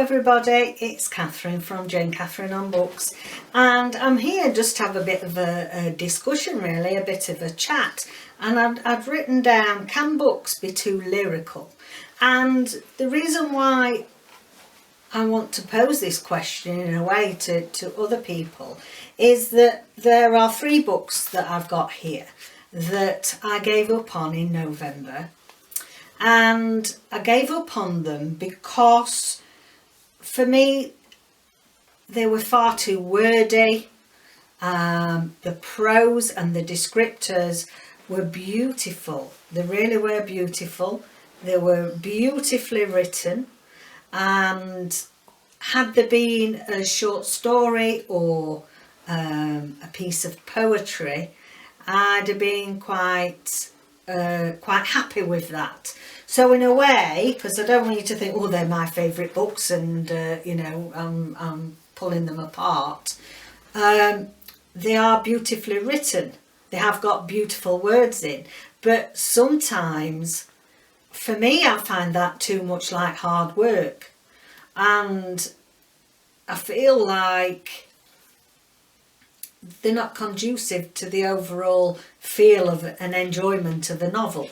everybody, it's Catherine from Jayne Catherine on Books, and I'm here just to have a bit of a discussion, really, a bit of a chat. And I'd written down, can books be too lyrical? And the reason why I want to pose this question in a way to other people is that there are 3 books that I've got here that I gave up on in November. And I gave up on them because for me they were far too wordy. The prose and the descriptors were beautiful. They really were beautiful. They were beautifully written, and had there been a short story or a piece of poetry, I'd have been quite happy with that. So in a way, because I don't want you to think, oh, they're my favourite books and you know, I'm pulling them apart, they are beautifully written. They have got beautiful words in, but sometimes for me I find that too much like hard work, and I feel like they're not conducive to the overall feel of an enjoyment of a novel.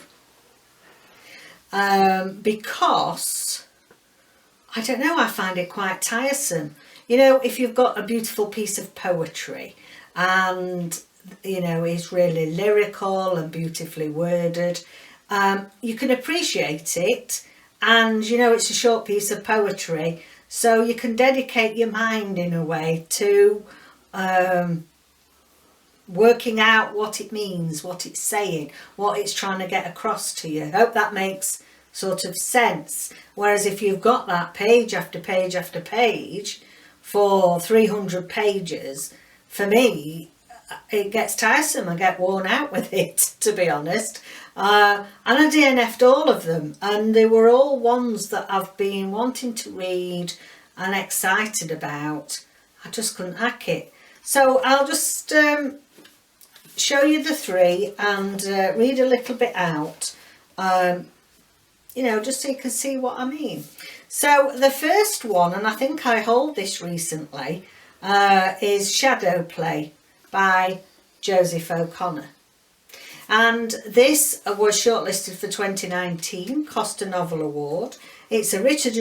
Because, I don't know, I find it quite tiresome. You know, if you've got a beautiful piece of poetry and, you know, it's really lyrical and beautifully worded, you can appreciate it, and, you know, it's a short piece of poetry, so you can dedicate your mind in a way to working out what it means, what it's saying, what it's trying to get across to you. I hope that makes sort of sense. Whereas if you've got that page after page after page for 300 pages, for me it gets tiresome. I get worn out with it, to be honest. And I DNF'd all of them, and they were all ones that I've been wanting to read and excited about. I just couldn't hack it. So I'll just show you the 3 and read a little bit out, you know, just so you can see what I mean. So the first one, and I think I hauled this recently, is Shadowplay by Joseph O'Connor. And this was shortlisted for 2019 Costa Novel Award. It's a Richard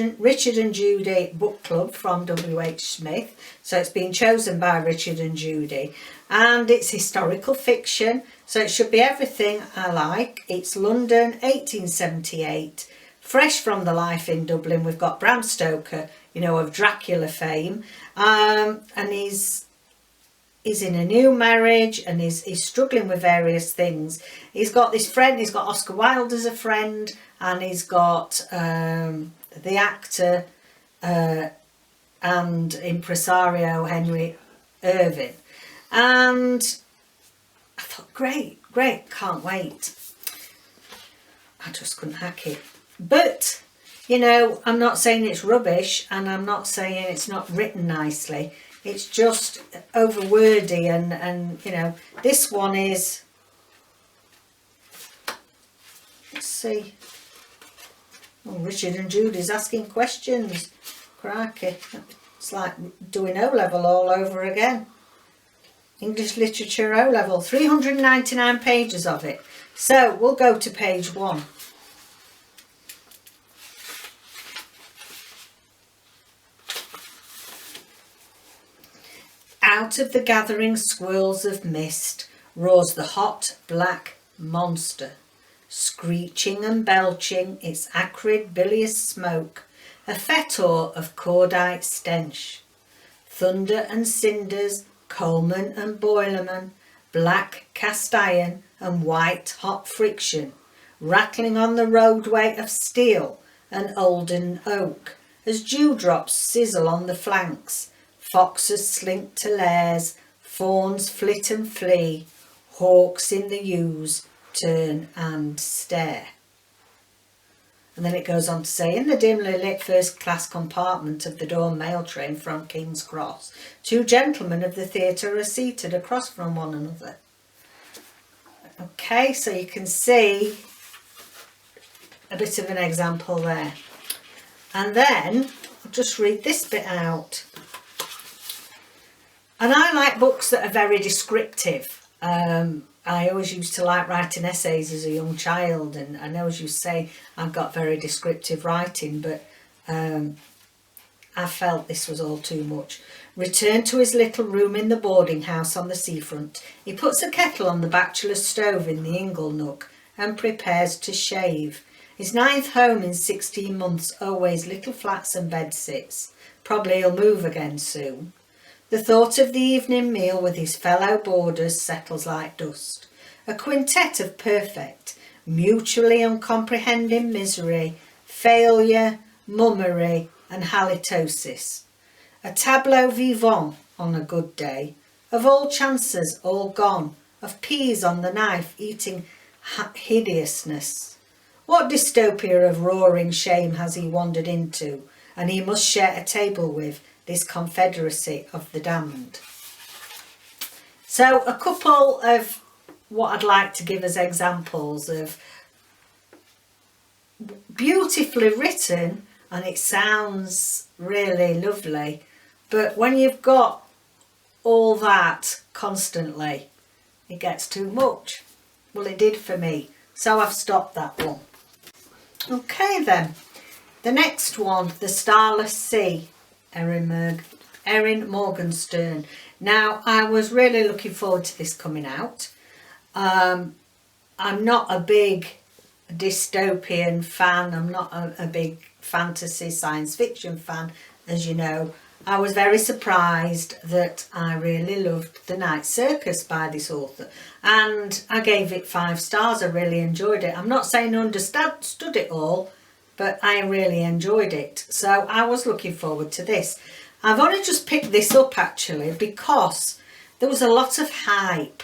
and Judy book club from W.H. Smith, so it's been chosen by Richard and Judy, and it's historical fiction, so it should be everything I like. It's London 1878, fresh from the life in Dublin. We've got Bram Stoker, you know, of Dracula fame, and he's in a new marriage, and he's struggling with various things. He's got this friend, he's got Oscar Wilde as a friend, and he's got the actor and impresario Henry Irving. And I thought, great, can't wait. I just couldn't hack it. But, you know, I'm not saying it's rubbish, and I'm not saying it's not written nicely. It's just over wordy, and you know, this one is, let's see, oh, Richard and Judy's asking questions. Crikey, it's like doing O-level all over again. English Literature O-level, 399 pages of it. So we'll go to page 1. Out of the gathering swirls of mist roars the hot black monster, screeching and belching its acrid bilious smoke, a fetor of cordite stench. Thunder and cinders, coalman and boilerman, black cast iron and white hot friction, rattling on the roadway of steel and olden oak, as dewdrops sizzle on the flanks. Foxes slink to lairs, fawns flit and flee, hawks in the yews turn and stare. And then it goes on to say, in the dimly lit first-class compartment of the dawn mail train from King's Cross, 2 gentlemen of the theatre are seated across from one another. Okay, so you can see a bit of an example there. And then just read this bit out. And I like books that are very descriptive. I always used to like writing essays as a young child, and I know, as you say, I've got very descriptive writing, but I felt this was all too much. Returned to his little room in the boarding house on the seafront. He puts a kettle on the bachelor's stove in the ingle nook and prepares to shave. His 9th home in 16 months, always little flats and bedsits. Probably he'll move again soon. The thought of the evening meal with his fellow boarders settles like dust. A quintet of perfect, mutually uncomprehending misery, failure, mummery and halitosis. A tableau vivant on a good day, of all chances all gone, of peas on the knife eating hideousness. What dystopia of roaring shame has he wandered into, and he must share a table with, this confederacy of the damned? So a couple of what I'd like to give as examples of beautifully written, and it sounds really lovely, but when you've got all that constantly, it gets too much. Well, it did for me, so I've stopped that one. Okay then, the next one, The Starless Sea, Erin Morgenstern. Now, I was really looking forward to this coming out. I'm not a big dystopian fan. I'm not a big fantasy science fiction fan, as you know. I was very surprised that I really loved The Night Circus by this author, and I gave it 5 stars. I really enjoyed it. I'm not saying I understood it all, but I really enjoyed it. So I was looking forward to this. I've only just picked this up actually because there was a lot of hype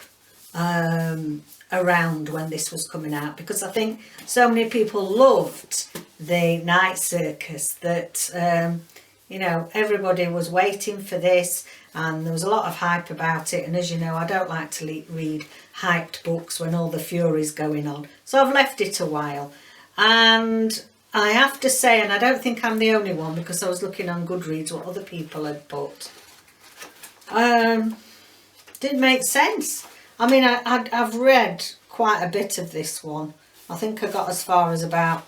around when this was coming out, because I think so many people loved The Night Circus that you know, everybody was waiting for this, and there was a lot of hype about it. And as you know, I don't like to read hyped books when all the fury's going on, so I've left it a while. And I have to say, and I don't think I'm the only one, because I was looking on Goodreads what other people had put, did make sense. I mean, I've read quite a bit of this one. I think I got as far as about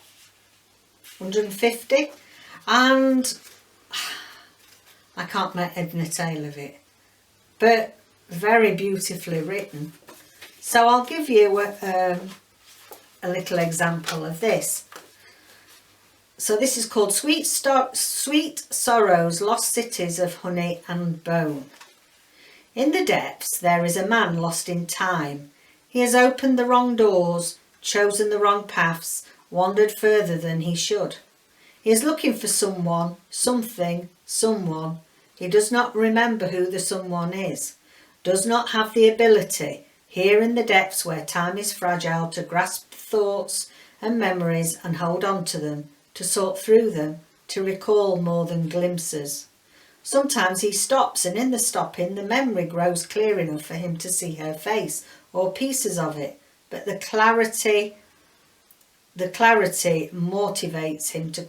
150, and I can't make head nor tail of it, but very beautifully written. So I'll give you a little example of this. So this is called Sweet Sorrows, Lost Cities of Honey and Bone. In the depths there is a man lost in time. He has opened the wrong doors, chosen the wrong paths, wandered further than he should. He is looking for someone, something, someone. He does not remember who the someone is, does not have the ability, here in the depths where time is fragile, to grasp thoughts and memories and hold on to them, to sort through them, to recall more than glimpses. Sometimes he stops, and in the stopping the memory grows clear enough for him to see her face or pieces of it, but the clarity motivates him to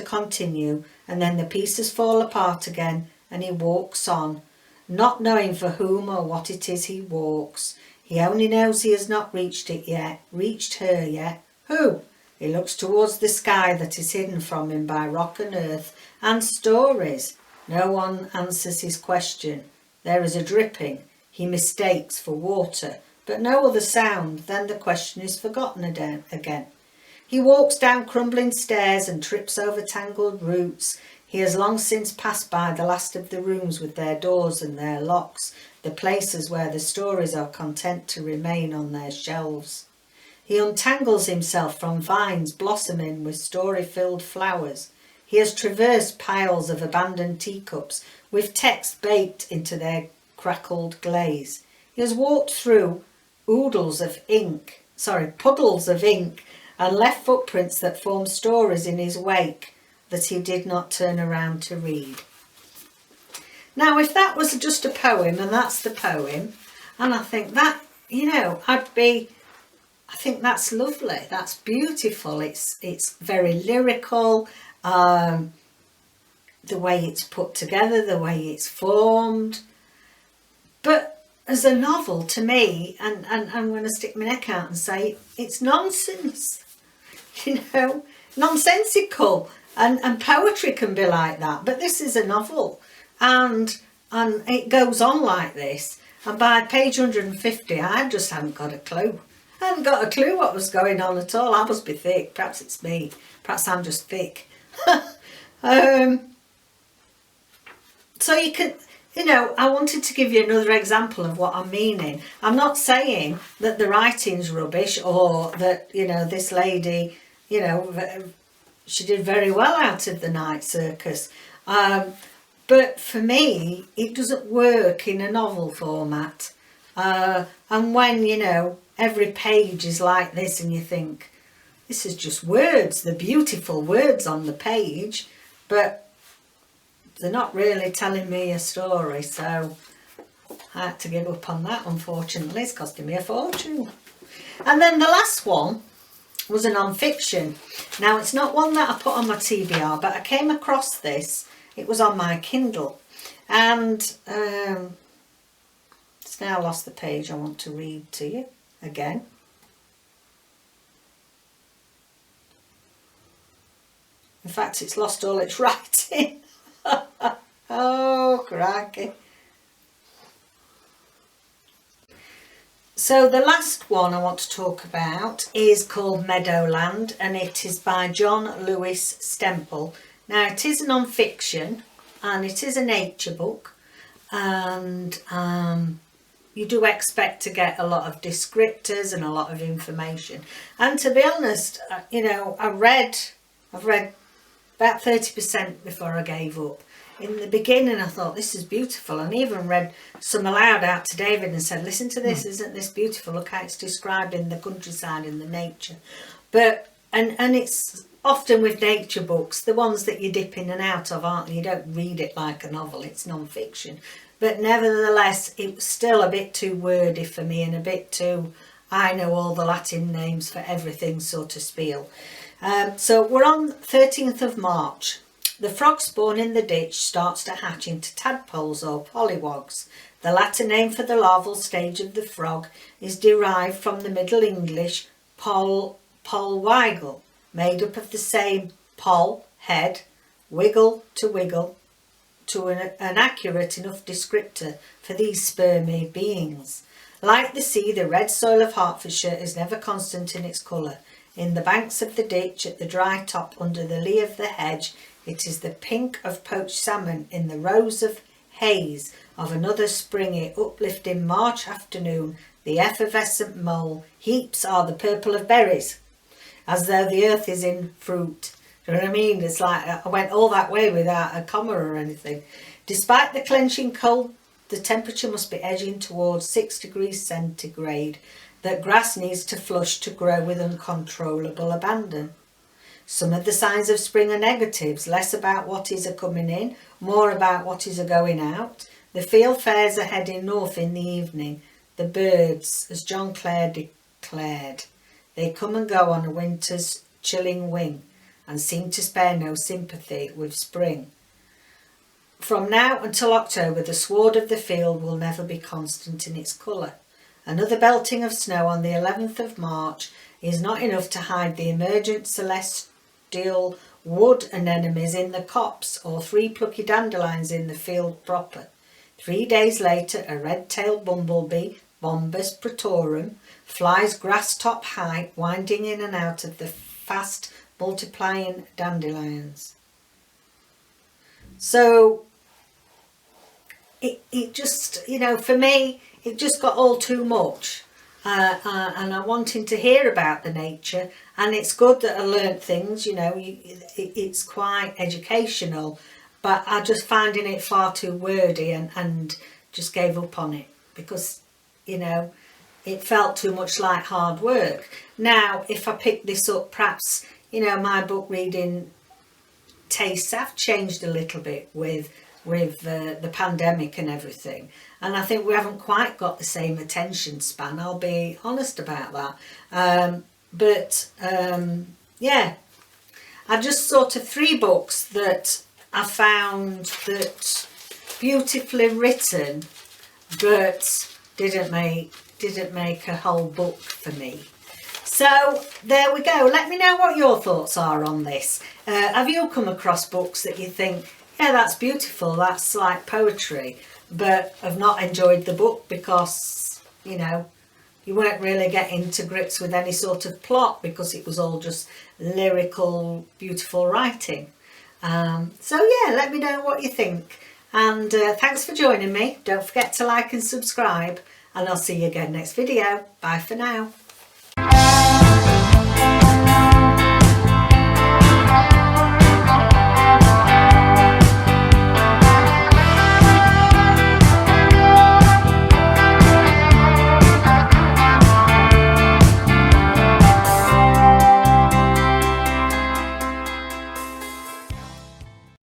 continue, and then the pieces fall apart again and he walks on, not knowing for whom or what it is he walks. He only knows he has not reached her yet. Who? He looks towards the sky that is hidden from him by rock and earth and stories. No one answers his question. There is a dripping he mistakes for water, but no other sound. Then the question is forgotten again. He walks down crumbling stairs and trips over tangled roots. He has long since passed by the last of the rooms with their doors and their locks, the places where the stories are content to remain on their shelves. He untangles himself from vines blossoming with story-filled flowers. He has traversed piles of abandoned teacups with text baked into their crackled glaze. He has walked through puddles of ink and left footprints that form stories in his wake that he did not turn around to read. Now, if that was just a poem, and that's the poem, and I think that, you know, I think that's lovely. That's beautiful. It's very lyrical. The way it's put together, the way it's formed. But as a novel, to me, and I'm going to stick my neck out and say, it's nonsense. You know, nonsensical. And poetry can be like that. But this is a novel. And it goes on like this. And by page 150, I just haven't got a clue. I hadn't got a clue what was going on at all. I must be thick. Perhaps it's me. Perhaps I'm just thick. So you can, you know, I wanted to give you another example of what I'm meaning. I'm not saying that the writing's rubbish or that, you know, this lady, you know, she did very well out of the Night Circus. But for me, it doesn't work in a novel format. And when, you know, every page is like this and you think, this is just words, the beautiful words on the page, but they're not really telling me a story. So I had to give up on that, unfortunately. It's costing me a fortune. And then the last one was a non-fiction. Now, it's not one that I put on my TBR, but I came across this. It was on my Kindle. And it's now lost the page I want to read to you again. In fact, it's lost all its writing. Oh, crikey. So the last one I want to talk about is called Meadowland, and it is by John Lewis-Stempel. Now, it is a non-fiction and it is a nature book, and you do expect to get a lot of descriptors and a lot of information. And to be honest, you know, I've read about 30% before I gave up. In the beginning I thought, this is beautiful, and even read some aloud out to David and said, listen to this, isn't this beautiful? Look how it's describing the countryside and the nature. But and it's often with nature books, the ones that you dip in and out of, aren't they? You don't read it like a novel, it's non-fiction. But nevertheless, it was still a bit too wordy for me, and a bit too, I know all the Latin names for everything sort of spiel. So we're on 13th of March. The frog spawn in the ditch starts to hatch into tadpoles or pollywogs. The Latin name for the larval stage of the frog is derived from the Middle English polwiggle, made up of the same pol, head, wiggle to an accurate enough descriptor for these spermy beings. Like the sea, the red soil of Hertfordshire is never constant in its colour. In the banks of the ditch, at the dry top under the lee of the hedge, it is the pink of poached salmon in the rose of haze of another springy, uplifting March afternoon. The effervescent mole heaps are the purple of berries, as though the earth is in fruit. Do you know what I mean? It's like I went all that way without a comma or anything. Despite the clenching cold, the temperature must be edging towards 6 degrees centigrade. That grass needs to flush to grow with uncontrollable abandon. Some of the signs of spring are negatives, less about what is a coming in, more about what is a going out. The field fares are heading north in the evening. The birds, as John Clare declared, they come and go on a winter's chilling wing, and seem to spare no sympathy with spring. From now until October, the sward of the field will never be constant in its colour. Another belting of snow on the 11th of March is not enough to hide the emergent celestial wood anemones in the copse, or 3 plucky dandelions in the field proper. 3 days later, a red-tailed bumblebee, Bombus pretorum, flies grass-top high, winding in and out of the fast multiplying dandelions. So it just, you know, for me, it just got all too much. And I'm wanting to hear about the nature, and it's good that I learnt things, you know, it's quite educational, but I just finding it far too wordy and just gave up on it because, you know, it felt too much like hard work. Now, if I pick this up, perhaps, you know, my book reading tastes have changed a little bit with the pandemic and everything. and I think we haven't quite got the same attention span, I'll be honest about that. Yeah, I just sort of 3 books that I found that beautifully written, but didn't make a whole book for me. So there we go. Let me know what your thoughts are on this. Have you come across books that you think, yeah, that's beautiful, that's like poetry, but have not enjoyed the book because, you know, you weren't really getting to grips with any sort of plot because it was all just lyrical, beautiful writing? So yeah, let me know what you think. And thanks for joining me. Don't forget to like and subscribe, and I'll see you again next video. Bye for now.